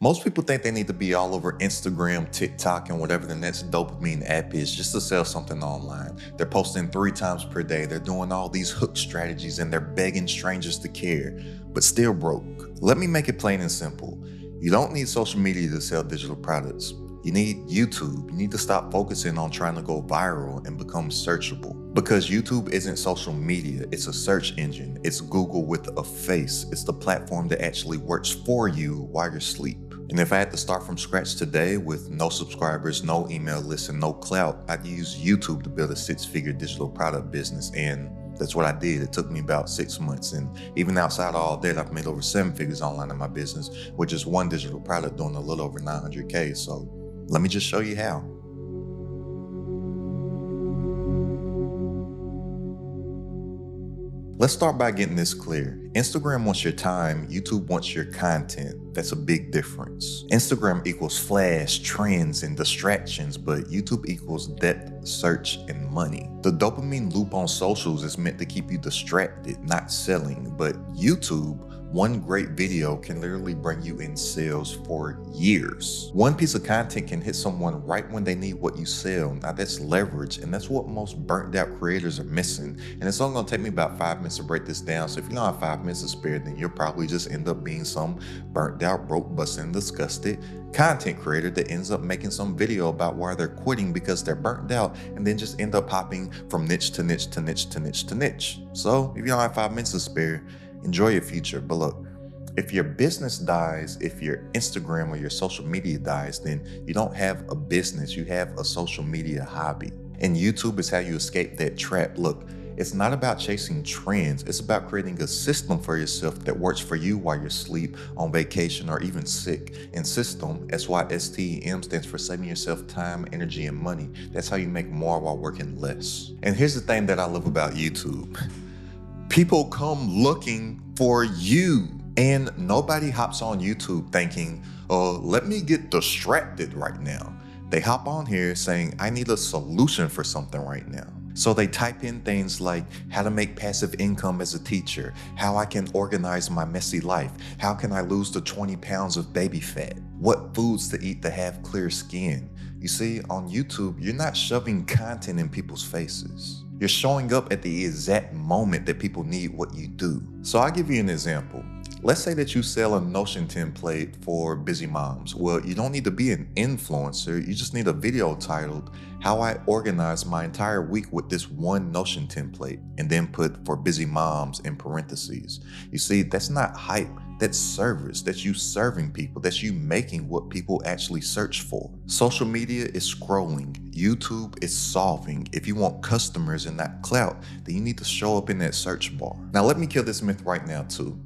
Most people think they need to be all over Instagram, TikTok, and whatever the next dopamine app is just to sell something online. They're posting 3 times per day. They're doing all these hook strategies and they're begging strangers to care, but still broke. Let me make it plain and simple. You don't need social media to sell digital products. You need YouTube. You need to stop focusing on trying to go viral and become searchable. Because YouTube isn't social media, it's a search engine. It's Google with a face. It's the platform that actually works for you while you're asleep. And if I had to start from scratch today with no subscribers, no email list, and no clout, I'd use YouTube to build a 6-figure digital product business. And that's what I did. It took me about 6 months. And even outside of all that, I've made over 7 figures online in my business with just one digital product doing a little over 900K. So let me just show you how. Let's start by getting this clear. Instagram wants your time, YouTube wants your content. That's a big difference. Instagram equals flash, trends, and distractions, but YouTube equals depth, search, and money. The dopamine loop on socials is meant to keep you distracted, not selling, but YouTube, one great video can literally bring you in sales for years. One piece of content can hit someone right when they need what you sell. Now that's leverage, and that's what most burnt out creators are missing. And it's only gonna take me about 5 minutes to break this down. So if you don't have 5 minutes to spare, then you'll probably just end up being some burnt out, broke, busted, disgusted content creator that ends up making some video about why they're quitting because they're burnt out, and then just end up hopping from niche to niche to niche to niche to niche. So if you don't have 5 minutes to spare, enjoy your future. But look, if your business dies, if your Instagram or your social media dies, then you don't have a business, you have a social media hobby. And YouTube is how you escape that trap. Look, it's not about chasing trends. It's about creating a system for yourself that works for you while you're asleep, on vacation, or even sick. And system, SYSTEM, stands for saving yourself time, energy, and money. That's how you make more while working less. And here's the thing that I love about YouTube. People come looking for you. And nobody hops on YouTube thinking, oh, let me get distracted right now. They hop on here saying, I need a solution for something right now. So they type in things like how to make passive income as a teacher, how I can organize my messy life, how can I lose the 20 pounds of baby fat, what foods to eat to have clear skin. You see, on YouTube, you're not shoving content in people's faces. You're showing up at the exact moment that people need what you do. So I'll give you an example. Let's say that you sell a Notion template for busy moms. Well, you don't need to be an influencer. You just need a video titled, How I Organize My Entire Week with This One Notion Template, and then put for busy moms in parentheses. You see, that's not hype. That's service. That's you serving people. That's you making what people actually search for. Social media is scrolling. YouTube is solving. If you want customers and not clout, then you need to show up in that search bar. Now, let me kill this myth right now, too.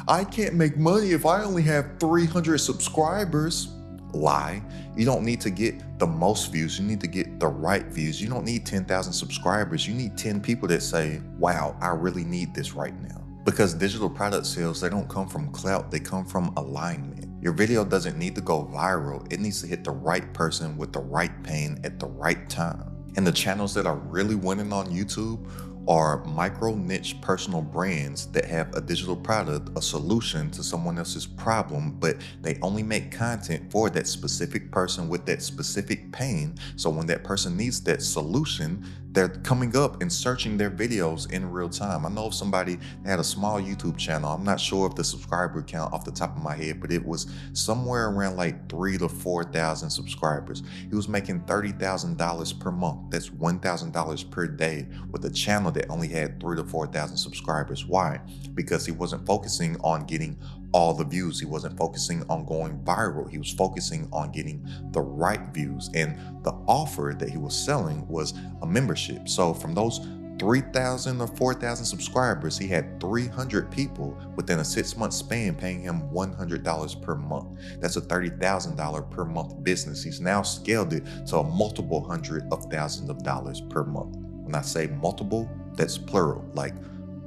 I can't make money if I only have 300 subscribers. Lie. You don't need to get the most views. You need to get the right views. You don't need 10,000 subscribers. You need 10 people that say, wow, I really need this right now. Because digital product sales, they don't come from clout. They come from alignment. Your video doesn't need to go viral. It needs to hit the right person with the right pain at the right time. And the channels that are really winning on YouTube are micro niche personal brands that have a digital product, a solution to someone else's problem, but they only make content for that specific person with that specific pain. So when that person needs that solution, they're coming up and searching their videos in real time. I know of somebody that had a small YouTube channel. I'm not sure of the subscriber count off the top of my head, but it was somewhere around like 3,000 to 4,000 subscribers. He was making $30,000 per month. That's $1,000 per day with a channel that only had 3,000 to 4,000 subscribers. Why? Because he wasn't focusing on getting all the views. He wasn't focusing on going viral. He was focusing on getting the right views. And the offer that he was selling was a membership. So from those 3,000 or 4,000 subscribers, he had 300 people within a 6-month span paying him $100 per month. That's a $30,000 per month business. He's now scaled it to a multiple hundred of thousands of dollars per month. When I say multiple, that's plural, like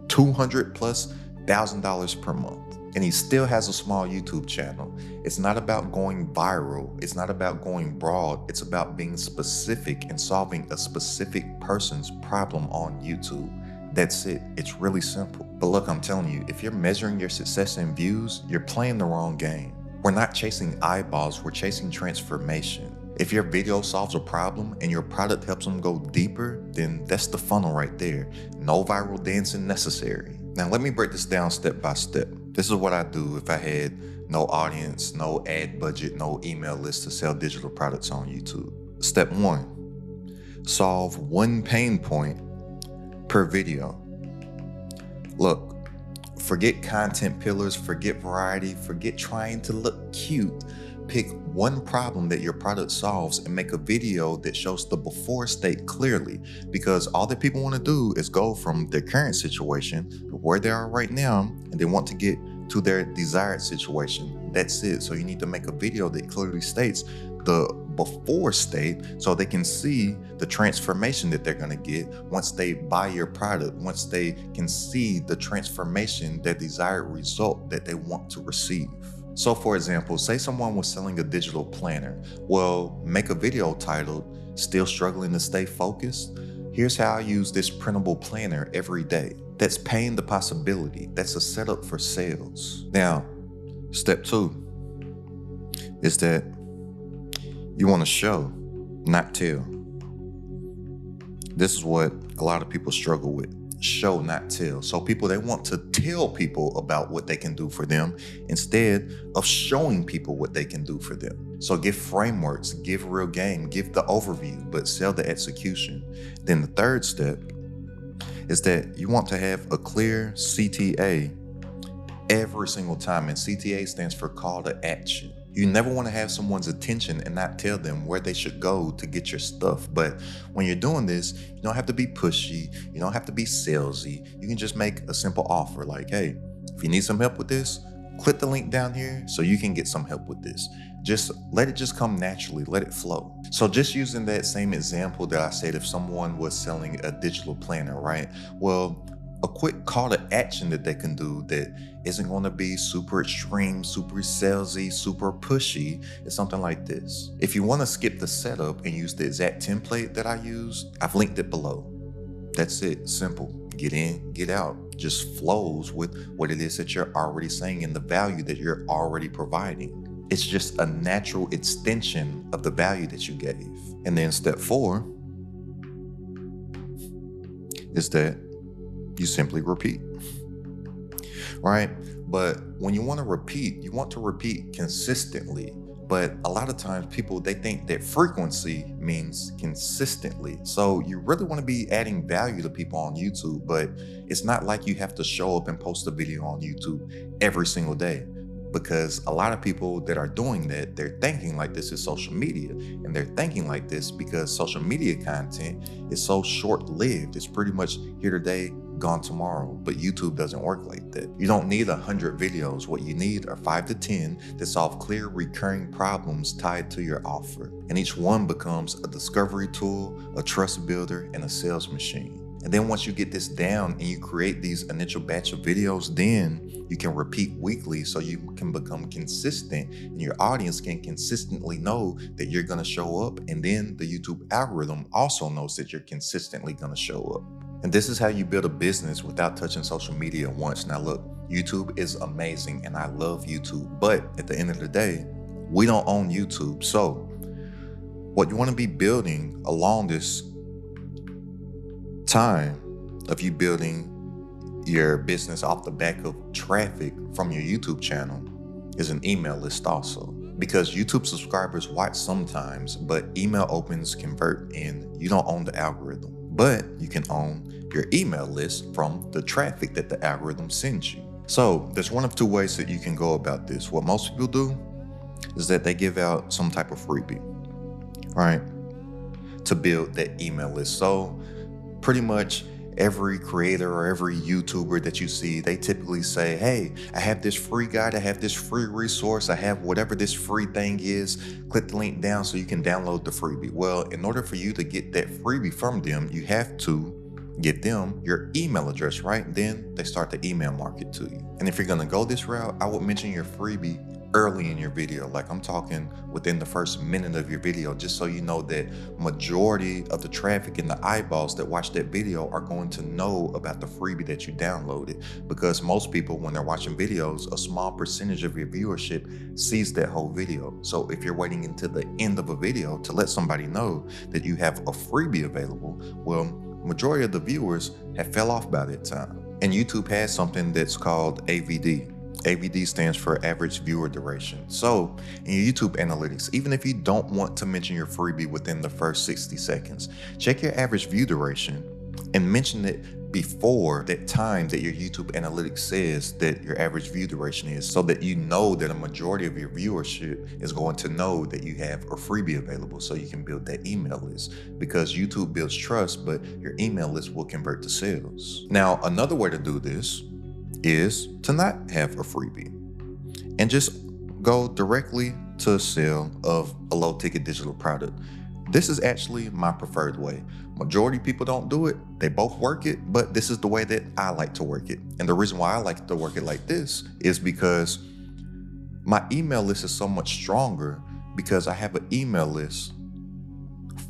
200 plus $1,000 per month. And he still has a small YouTube channel. It's not about going viral. It's not about going broad. It's about being specific and solving a specific person's problem on YouTube. That's it. It's really simple. But look, I'm telling you, if you're measuring your success in views, you're playing the wrong game. We're not chasing eyeballs, we're chasing transformation. If your video solves a problem and your product helps them go deeper, then that's the funnel right there. No viral dancing necessary. Now let me break this down step by step. This is what I do if I had no audience, no ad budget, no email list to sell digital products on YouTube. Step 1, solve one pain point per video. Look, forget content pillars, forget variety, forget trying to look cute. Pick one problem that your product solves and make a video that shows the before state clearly, because all that people want to do is go from their current situation to where they are right now, and they want to get to their desired situation. That's it. So you need to make a video that clearly states the before state so they can see the transformation that they're going to get once they buy your product, once they can see the transformation, their desired result that they want to receive. So for example, say someone was selling a digital planner. Well, make a video titled, "Still Struggling to Stay Focused? Here's how I use this printable planner every day." That's paying the possibility. That's a setup for sales. Now, step 2 is that you want to show, not tell. This is what a lot of people struggle with. Show, not tell. So people, they want to tell people about what they can do for them instead of showing people what they can do for them. So give frameworks, give real game, give the overview, but sell the execution. Then the third step is that you want to have a clear CTA every single time. And CTA stands for call to action. You never want to have someone's attention and not tell them where they should go to get your stuff. But when you're doing this, you don't have to be pushy. You don't have to be salesy. You can just make a simple offer like, hey, if you need some help with this, click the link down here so you can get some help with this. Just let it just come naturally, let it flow. So just using that same example that I said, if someone was selling a digital planner, right? Well, a quick call to action that they can do that isn't going to be super extreme, super salesy, super pushy is something like this. If you want to skip the setup and use the exact template that I use, I've linked it below. That's it, simple. Get in, get out. Just flows with what it is that you're already saying and the value that you're already providing. It's just a natural extension of the value that you gave. And then step 4 is that you simply repeat, right? But when you want to repeat consistently. But a lot of times people, they think that frequency means consistently. So you really want to be adding value to people on YouTube, but it's not like you have to show up and post a video on YouTube every single day. Because a lot of people that are doing that, they're thinking like this is social media. And they're thinking like this because social media content is so short-lived. It's pretty much here today, gone tomorrow. But YouTube doesn't work like that. You don't need 100 videos. What you need are 5 to 10 that solve clear recurring problems tied to your offer. And each one becomes a discovery tool, a trust builder, and a sales machine. And then once you get this down and you create these initial batch of videos, then you can repeat weekly so you can become consistent and your audience can consistently know that you're going to show up. And then the YouTube algorithm also knows that you're consistently going to show up. And this is how you build a business without touching social media once. Now look, YouTube is amazing and I love YouTube, but at the end of the day, we don't own YouTube. So what you want to be building along this time of you building your business off the back of traffic from your YouTube channel is an email list also. Because YouTube subscribers watch sometimes, but email opens convert and you don't own the algorithm. But you can own your email list from the traffic that the algorithm sends you. So there's one of 2 ways that you can go about this. What most people do is that they give out some type of freebie, right? To build that email list. So pretty much every creator or every YouTuber that you see, they typically say, hey, I have this free guide, I have this free resource, I have whatever this free thing is, click the link down so you can download the freebie. Well, in order for you to get that freebie from them, you have to give them your email address, right? Then they start to email market to you. And if you're gonna go this route, I would mention your freebie early in your video. Like I'm talking within the first minute of your video, just so you know that majority of the traffic and the eyeballs that watch that video are going to know about the freebie that you downloaded. Because most people, when they're watching videos, a small percentage of your viewership sees that whole video. So if you're waiting until the end of a video to let somebody know that you have a freebie available, well, majority of the viewers have fell off by that time. And YouTube has something that's called AVD. AVD stands for average viewer duration. So in your YouTube analytics, even if you don't want to mention your freebie within the first 60 seconds, check your average view duration and mention it before that time that your YouTube analytics says that your average view duration is, so that you know that a majority of your viewership is going to know that you have a freebie available, so you can build that email list. Because YouTube builds trust, but your email list will convert to sales. Now, another way to do this is to not have a freebie and just go directly to a sale of a low ticket digital product. This is actually my preferred way. Majority of people don't do it. They both work it, but this is the way that I like to work it. And the reason why I like to work it like this is because my email list is so much stronger, because I have an email list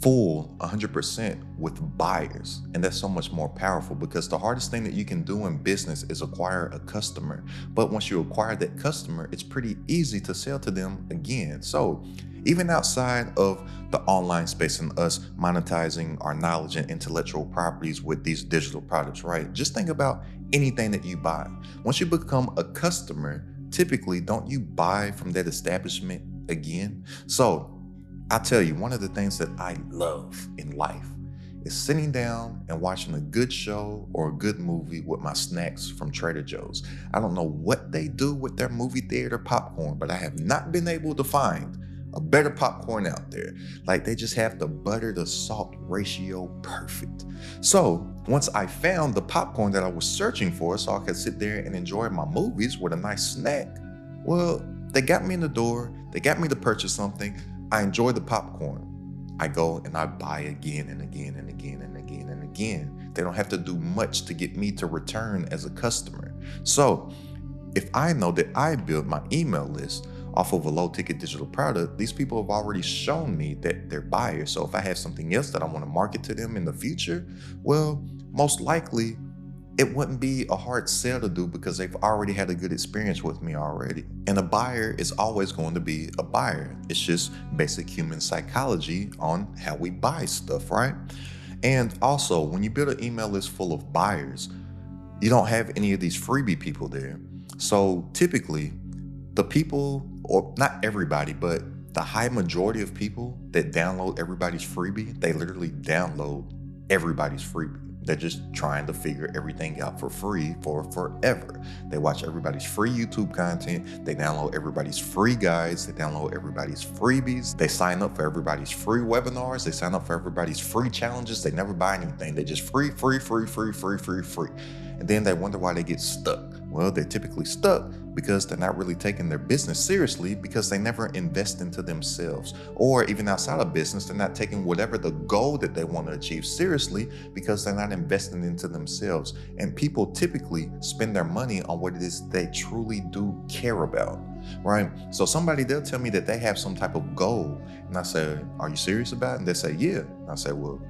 full 100% with buyers. And that's so much more powerful, because the hardest thing that you can do in business is acquire a customer. But once you acquire that customer, it's pretty easy to sell to them again. So even outside of the online space and us monetizing our knowledge and intellectual properties with these digital products, right? Just think about anything that you buy. Once you become a customer, typically, don't you buy from that establishment again? So I tell you, one of the things that I love in life is sitting down and watching a good show or a good movie with my snacks from Trader Joe's. I don't know what they do with their movie theater popcorn, but I have not been able to find a better popcorn out there. Like, they just have the butter to salt ratio perfect. So once I found the popcorn that I was searching for, so I could sit there and enjoy my movies with a nice snack, well, they got me in the door. They got me to purchase something. I enjoy the popcorn. I go and I buy again and again and again and again and again. They don't have to do much to get me to return as a customer. So if I know that I build my email list off of a low ticket digital product, these people have already shown me that they're buyers. So if I have something else that I want to market to them in the future, well, most likely it wouldn't be a hard sell to do, because they've already had a good experience with me already. And a buyer is always going to be a buyer. It's just basic human psychology on how we buy stuff, right? And also, when you build an email list full of buyers, you don't have any of these freebie people there. So typically, the people, or not everybody, but the high majority of people that download everybody's freebie, they literally download everybody's freebie. They're just trying to figure everything out for free for forever. They watch everybody's free YouTube content. They download everybody's free guides. They download everybody's freebies. They sign up for everybody's free webinars. They sign up for everybody's free challenges. They never buy anything. They just free. And then they wonder why they get stuck. Well, they're typically stuck because they're not really taking their business seriously, because they never invest into themselves. Or even outside of business, they're not taking whatever the goal that they want to achieve seriously, because they're not investing into themselves. And people typically spend their money on what it is they truly do care about, right? So somebody, they'll tell me that they have some type of goal. And I say, are you serious about it? And they say, yeah. And I say, well,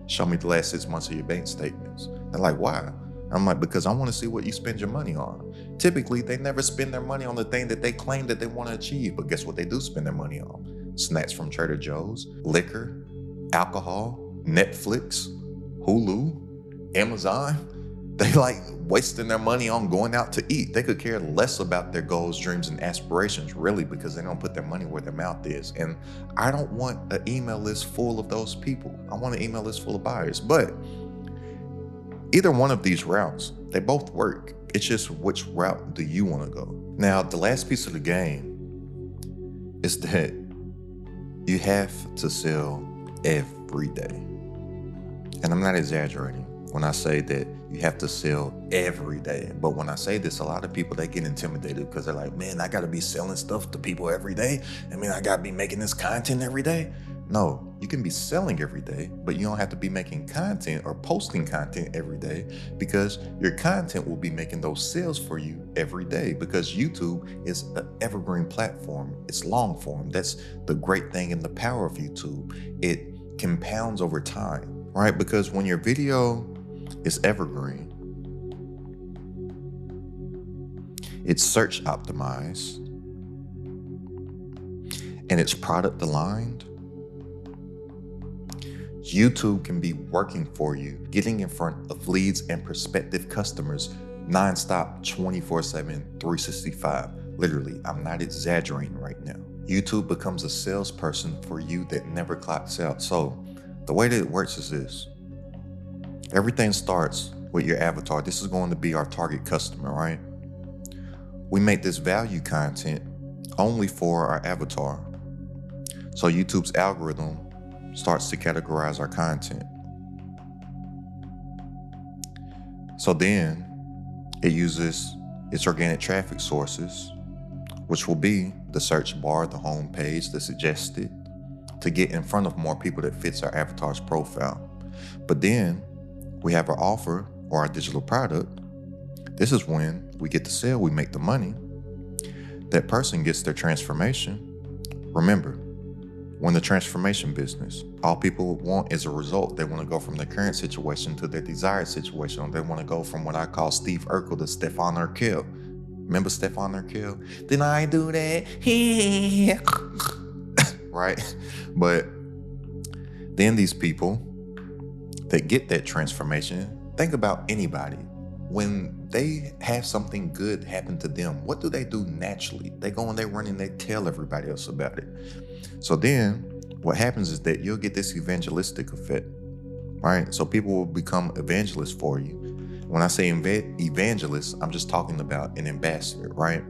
show me the last 6 months of your bank statements. They're like, why? I'm like, because I want to see what you spend your money on. Typically, they never spend their money on the thing that they claim that they want to achieve. But guess what they do spend their money on? Snacks from Trader Joe's, liquor, alcohol, Netflix, Hulu, Amazon. They like wasting their money on going out to eat. They could care less about their goals, dreams, and aspirations, really, because they don't put their money where their mouth is. And I don't want an email list full of those people. I want an email list full of buyers. But either one of these routes, they both work. It's just, which route do you want to go? Now, the last piece of the game is that you have to sell every day. And I'm not exaggerating when I say that you have to sell every day. But when I say this, a lot of people, they get intimidated, because they're like, man, I got to be selling stuff to people every day. I mean, I got to be making this content every day. No, you can be selling every day, but you don't have to be making content or posting content every day, because your content will be making those sales for you every day, because YouTube is an evergreen platform. It's long form. That's the great thing and the power of YouTube. It compounds over time, right? Because when your video is evergreen, it's search optimized, and it's product aligned, YouTube can be working for you, getting in front of leads and prospective customers nonstop, 24/7, 365. Literally, I'm not exaggerating right now. YouTube becomes a salesperson for you that never clocks out. So the way that it works is this. Everything starts with your avatar. This is going to be our target customer, right? We make this value content only for our avatar. So YouTube's algorithm starts to categorize our content. So then it uses its organic traffic sources, which will be the search bar, the home page, the suggested, to get in front of more people that fits our avatar's profile. But then we have our offer or our digital product. This is when we get the sale, we make the money. That person gets their transformation. Remember, we're in the transformation business. All people want is a result. They want to go from their current situation to their desired situation. They want to go from what I call Steve Urkel to Stefan Urkel. Remember Stefan Urkel? Did I do that? Right? But then these people that get that transformation, think about anybody. When they have something good happen to them, what do they do naturally? They go and they run and they tell everybody else about it. So then what happens is that you'll get this evangelistic effect, right? So people will become evangelists for you. When I say evangelist, I'm just talking about an ambassador, right?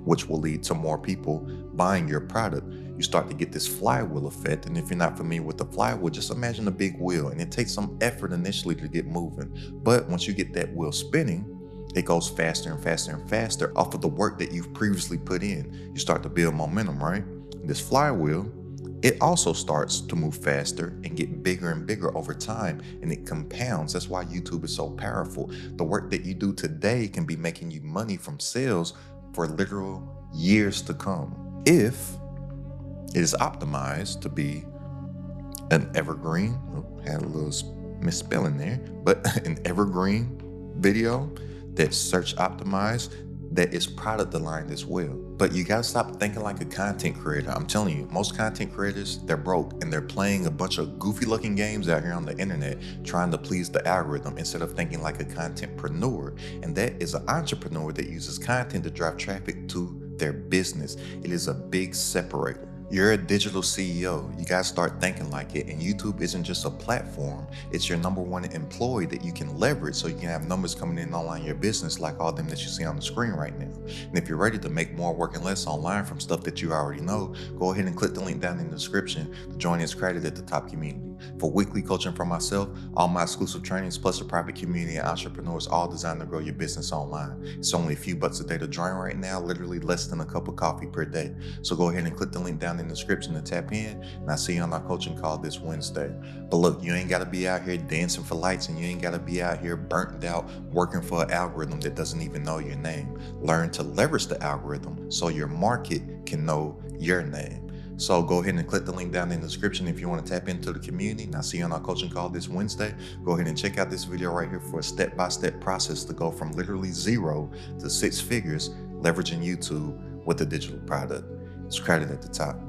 Which will lead to more people buying your product. You start to get this flywheel effect. And if you're not familiar with the flywheel, just imagine a big wheel, and it takes some effort initially to get moving. But once you get that wheel spinning, it goes faster and faster and faster off of the work that you've previously put in. You start to build momentum, right? This flywheel, it also starts to move faster and get bigger and bigger over time, and it compounds. That's why YouTube is so powerful. The work that you do today can be making you money from sales for literal years to come, if it is optimized to be an evergreen. Had a little misspelling there, but an evergreen video that's search optimized, that is product aligned as well. But you gotta stop thinking like a content creator. I'm telling you, most content creators, they're broke and they're playing a bunch of goofy looking games out here on the internet trying to please the algorithm instead of thinking like a contentpreneur. And that is an entrepreneur that uses content to drive traffic to their business. It is a big separator. You're a digital CEO. You gotta start thinking like it. And YouTube isn't just a platform. It's your number one employee that you can leverage so you can have numbers coming in online your business, like all them that you see on the screen right now. And if you're ready to make more working less online from stuff that you already know, go ahead and click the link down in the description to join this credit at the top community. For weekly coaching from myself, all my exclusive trainings, plus a private community of entrepreneurs, all designed to grow your business online. It's only a few bucks a day to join right now, literally less than a cup of coffee per day. So go ahead and click the link down in the description to tap in, and I'll see you on our coaching call this Wednesday. But look, you ain't gotta be out here dancing for lights, and you ain't gotta be out here burnt out working for an algorithm that doesn't even know your name. Learn to leverage the algorithm so your market can know your name. So go ahead and click the link down in the description if you want to tap into the community. And I'll see you on our coaching call this Wednesday. Go ahead and check out this video right here for a step-by-step process to go from literally 0 to 6 figures leveraging YouTube with a digital product. It's credit at the top.